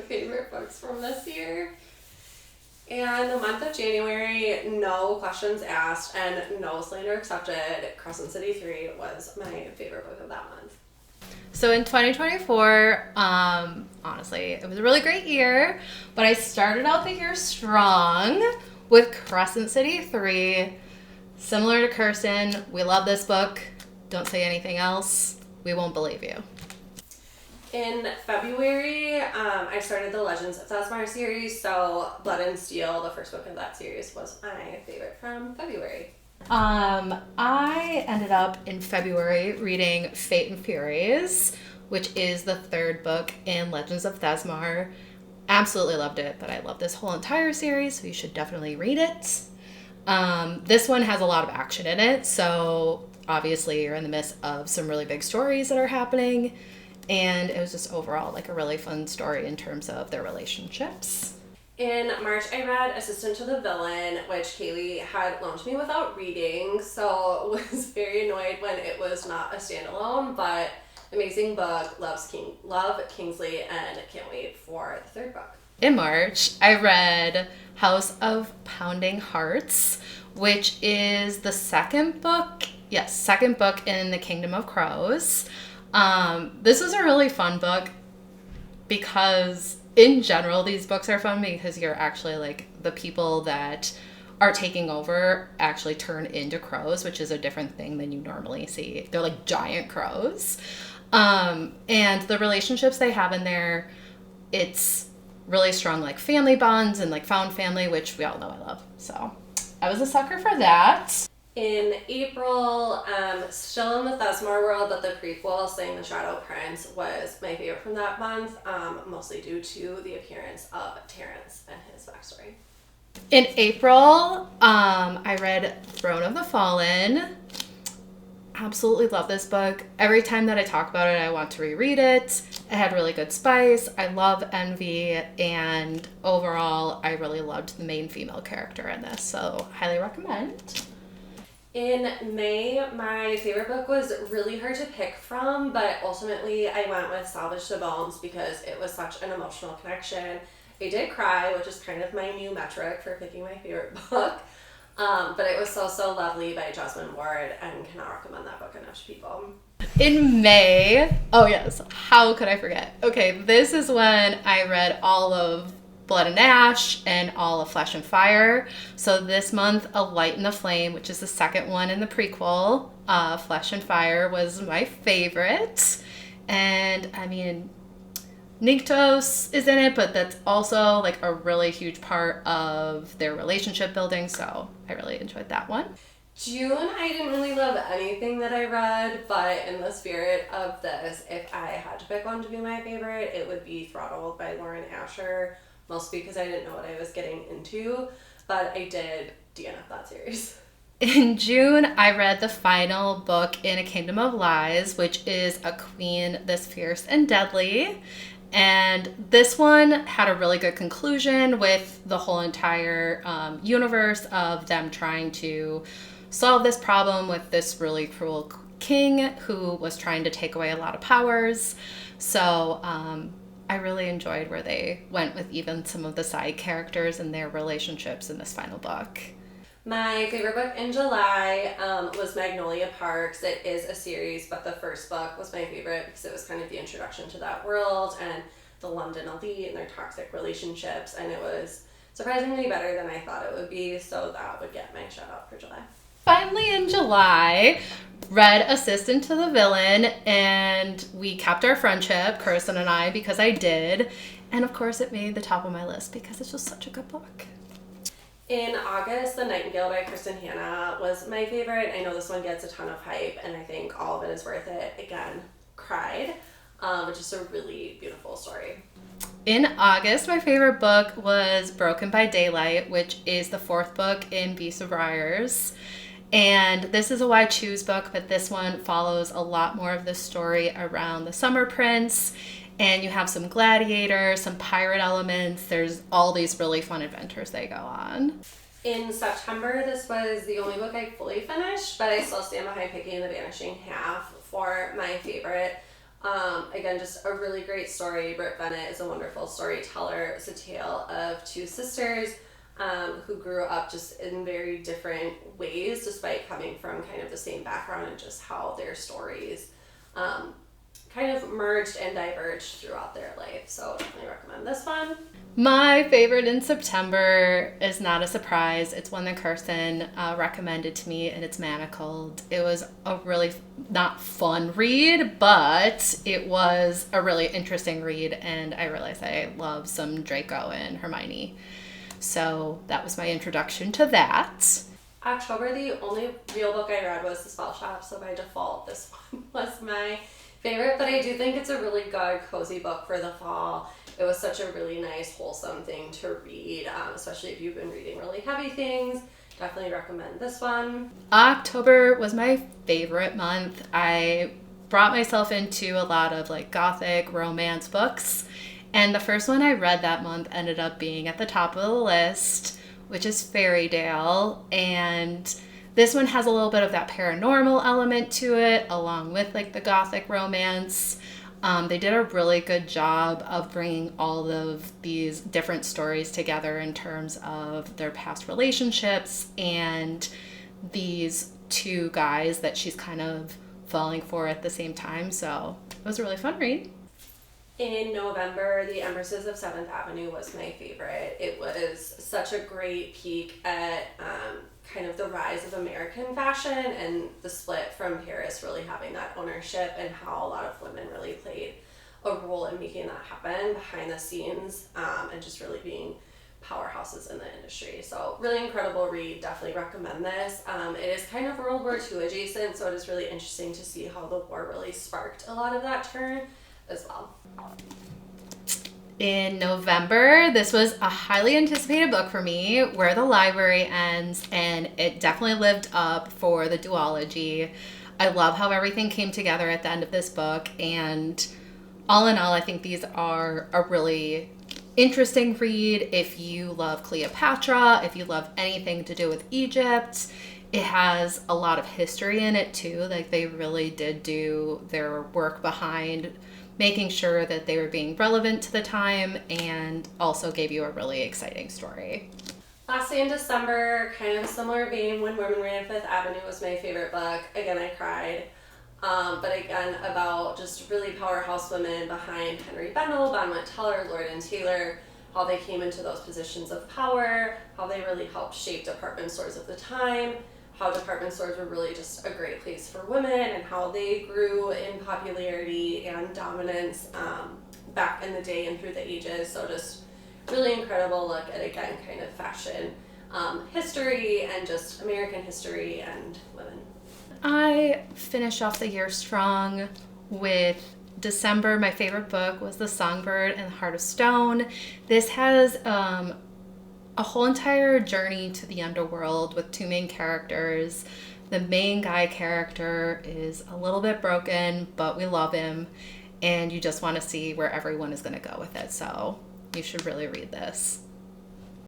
favorite books from this year. And the month of January, no questions asked and no slander accepted, Crescent City 3 was my favorite book of that month. So in 2024, honestly, it was a really great year, but I started out the year strong with Crescent City 3. Similar to Kirsten, we love this book. Don't say anything else. We won't believe you. In February, I started the Legends of Thespian series, so Blood and Steel, the first book of that series, was my favorite from February. I ended up in February reading Fate and Furies, which is the third book in Legends of Thespian. Absolutely loved it, but I love this whole entire series, so you should definitely read it. This one has a lot of action in it, so obviously you're in the midst of some really big stories that are happening. And it was just overall like a really fun story in terms of their relationships. In March, I read Assistant to the Villain, which Kaylee had loaned me without reading, so was very annoyed when it was not a standalone, but amazing book, love Kingsley, and can't wait for the third book. In March, I read House of Pounding Hearts, which is the second book in the Kingdom of Crows. This was a really fun book because in general these books are fun because you're actually like the people that are taking over actually turn into crows, which is a different thing than you normally see. They're like giant crows. And the relationships they have in there, it's really strong like family bonds and like found family, which we all know I love. So I was a sucker for that. In April, still in the Thespian world, but the prequel, Slaying the Shadow Prince, was my favorite from that month, mostly due to the appearance of Terrence and his backstory. In April, I read Throne of the Fallen. Absolutely love this book. Every time that I talk about it, I want to reread it. It had really good spice. I love Envy, and overall, I really loved the main female character in this, so highly recommend. In May, my favorite book was really hard to pick from, but ultimately I went with Salvage the Bones because it was such an emotional connection. I did cry, which is kind of my new metric for picking my favorite book, but it was so lovely by Jasmine Ward and cannot recommend that book enough to people. In May, oh yes, how could I forget? Okay, this is when I read all of Blood and Ash and all of Flesh and Fire. So this month, A Light in the Flame, which is the second one in the prequel, Flesh and Fire, was my favorite. And I mean, Nyktos is in it, but that's also like a really huge part of their relationship building, so I really enjoyed that one. June, I didn't really love anything that I read, but in the spirit of this, if I had to pick one to be my favorite, it would be Throttled by Lauren Asher. Mostly because I didn't know what I was getting into, but I did DNF that series. In June, I read the final book in A Kingdom of Lies, which is A Queen This Fierce and Deadly. And this one had a really good conclusion with the whole entire universe of them trying to solve this problem with this really cruel king who was trying to take away a lot of powers. So, I really enjoyed where they went with even some of the side characters and their relationships in this final book. My favorite book in July was Magnolia Parks. It is a series, but the first book was my favorite because it was kind of the introduction to that world and the London elite and their toxic relationships, and it was surprisingly better than I thought it would be, so that would get my shout out for July. Finally in July, read Assistant to the Villain, and we kept our friendship, Kirsten and I, because I did. And of course it made the top of my list because it's just such a good book. In August, The Nightingale by Kristen Hanna was my favorite. I know this one gets a ton of hype, and I think all of it is worth it. Again, cried, which is a really beautiful story. In August, my favorite book was Broken by Daylight, which is the fourth book in Beast of Briars. And this is a Why Choose book, but this one follows a lot more of the story around the Summer Prince, and you have some gladiators, some pirate elements. There's all these really fun adventures they go on. In September, this was the only book I fully finished, but I still stand behind picking The Vanishing Half for my favorite. Again, just a really great story. Britt Bennett is a wonderful storyteller. It's a tale of two sisters who grew up just in very different ways despite coming from kind of the same background, and just how their stories kind of merged and diverged throughout their life. So definitely recommend this one. My favorite in September is not a surprise. It's one that Kirsten recommended to me, and it's Manacled. It was a really not fun read, but it was a really interesting read, and I realized I love some Draco and Hermione. So that was my introduction to that. October, the only real book I read was The Spell Shop, so by default, this one was my favorite. But I do think it's a really good, cozy book for the fall. It was such a really nice, wholesome thing to read, especially if you've been reading really heavy things. Definitely recommend this one. October was my favorite month. I brought myself into a lot of like gothic romance books, and the first one I read that month ended up being at the top of the list, which is Fairy Tale. And this one has a little bit of that paranormal element to it, along with like the gothic romance. They did a really good job of bringing all of these different stories together in terms of their past relationships and these two guys that she's kind of falling for at the same time. So it was a really fun read. In November, The Empresses of 7th Avenue was my favorite. It was such a great peek at kind of the rise of American fashion and the split from Paris really having that ownership, and how a lot of women really played a role in making that happen behind the scenes, and just really being powerhouses in the industry. So really incredible read. Definitely recommend this. It is kind of World War II adjacent, so it is really interesting to see how the war really sparked a lot of that turn as well. In November, this was a highly anticipated book for me, Where the Library Ends, and it definitely lived up for the duology. I love how everything came together at the end of this book, and all in all, I think these are a really interesting read if you love Cleopatra, if you love anything to do with Egypt. It has a lot of history in it too. Like, they really did do their work behind making sure that they were being relevant to the time, and also gave you a really exciting story. Lastly, in December, kind of a similar vein, When Women Ran Fifth Avenue was my favorite book. Again, I cried. But again, about just really powerhouse women behind Henry Bendel, Bonwit Teller, Lord and Taylor, how they came into those positions of power, how they really helped shape department stores of the time, how department stores were really just a great place for women, and how they grew in popularity and dominance back in the day and through the ages. So just really incredible look at, again, kind of fashion history and just American history and women. I finished off the year strong with December. My favorite book was The Songbird and the Heart of Stone. This has a whole entire journey to the underworld with two main characters. The main guy character is a little bit broken, but we love him, and you just want to see where everyone is going to go with it. So you should really read this.